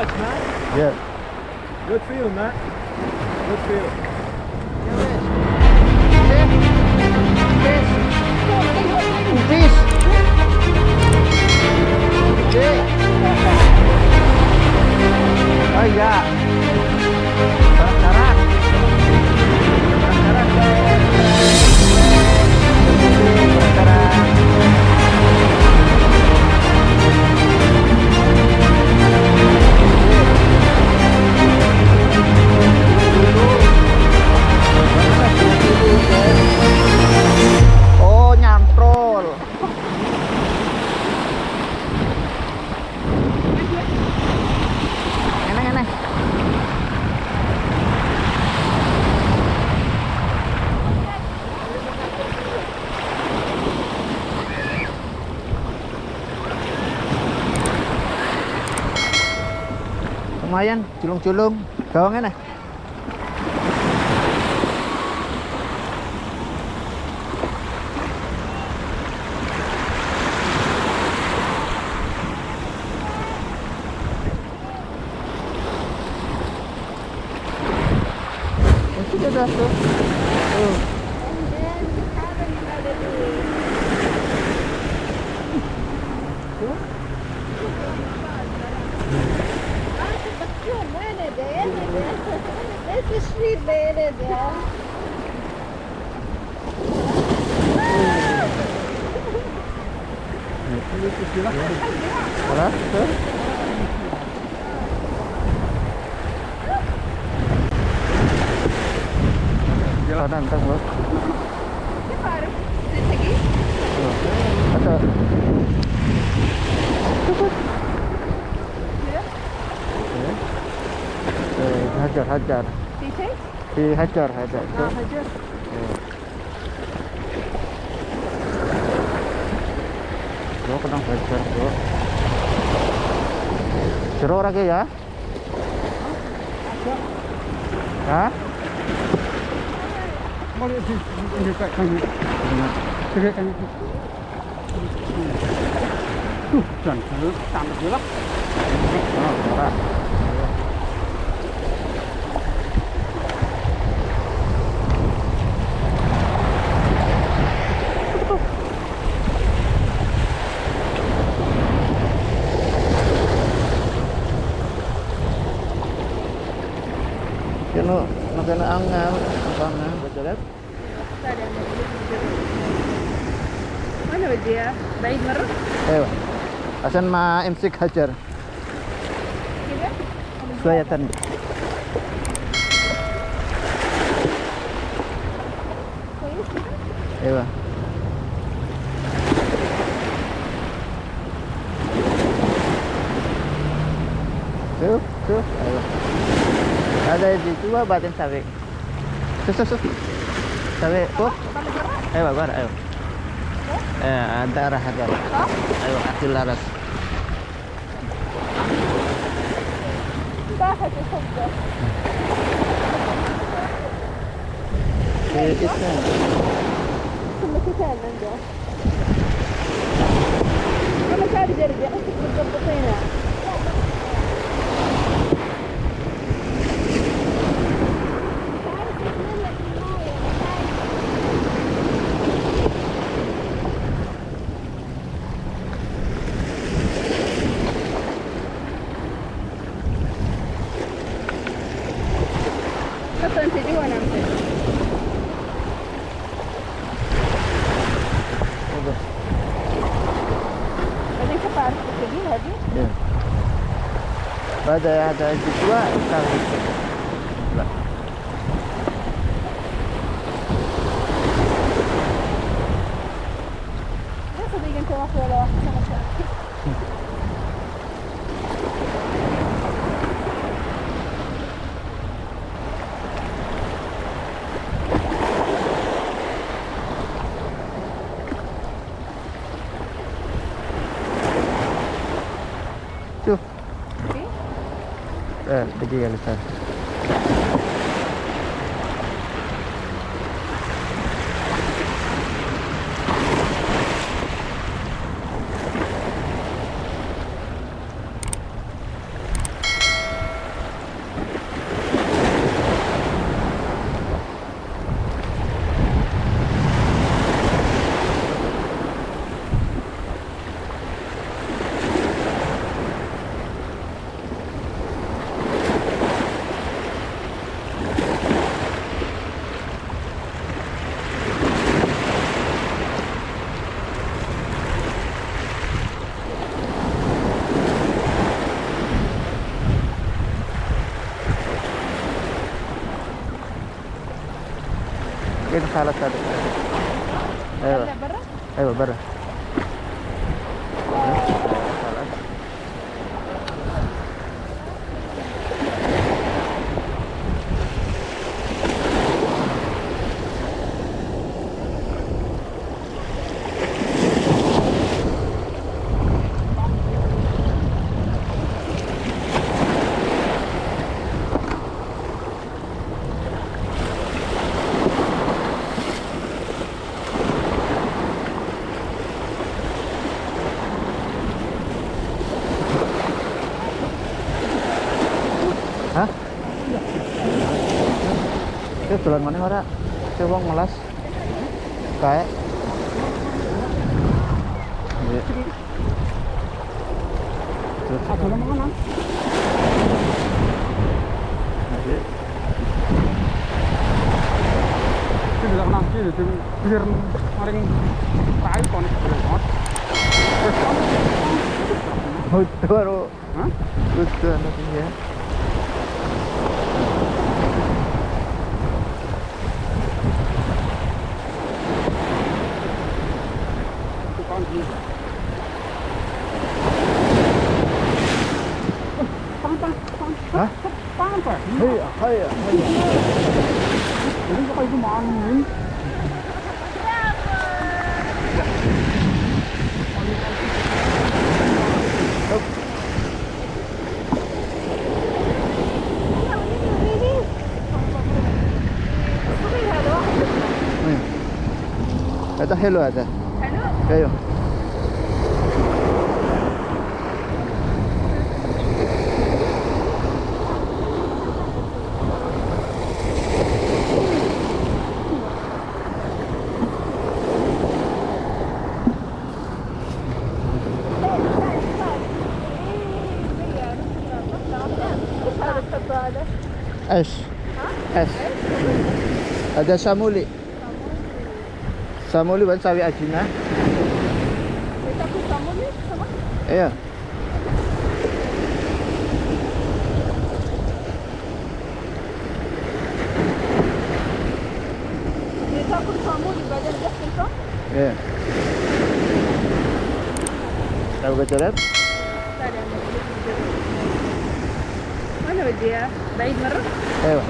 much, man. Yeah. Good feel, man. Good feel. Fish. Oh iya. Karak-karak. Karak-karak. Karak-karak. Oh, nyantol. Enak-enak. Lumayan, culung-culung. Gawangnya nih. Sudah tuh. Tuh. Voilà, tuh. Jalan ntar bos. Ada. Hajar. Hajar. Tuh. Hajar. Bro, kena hajar bro. Jeruk lagi ya? Hah? Boleh didekatkan. Dekatkan itu. Dan tambah gelap. Oh, merah. Kena angin, baca lihat. Mana dia? Baik merah. Ayo, asan ma imsik hajar. Suayatan. Ayo. Tuh, ayo. Ada di dua batin sawi. Sus. Sawi, tuh. Ayo, babar, ayo. Ada arah hajar. Ayo, akil laras. Kita. Semua kita nanda. Kamu cari dari dia untuk berjemputnya. Ada dua kali. Adesso devi entrare fuori la Tuh. Pergi ya Lisa. فين خالد هذا؟ ايوه هلا برا؟ ايوه برا. خلاص. Hah? Itu tulan mana ora? Itu wong melas. Kayak. Iya. Terus. Ada mana? Iya. Tidak nanti itu biar maring rayu kon berot. Itu baru. Hah? Itu anaknya. Tukang di. Hah? Apa? Iya, iya, iya. Ini kok itu manin. هذا حلو هذا. حلو؟ ايوه. ايش؟ ايش؟ هذا سامولي. Samuli bukan sawi ajina. Kita ke samuli sama? Iya. Kita ke samuli badan dah kita. Iya. Tahu ke jalan? Mana وديها؟ بعيد مرة؟ ايوه.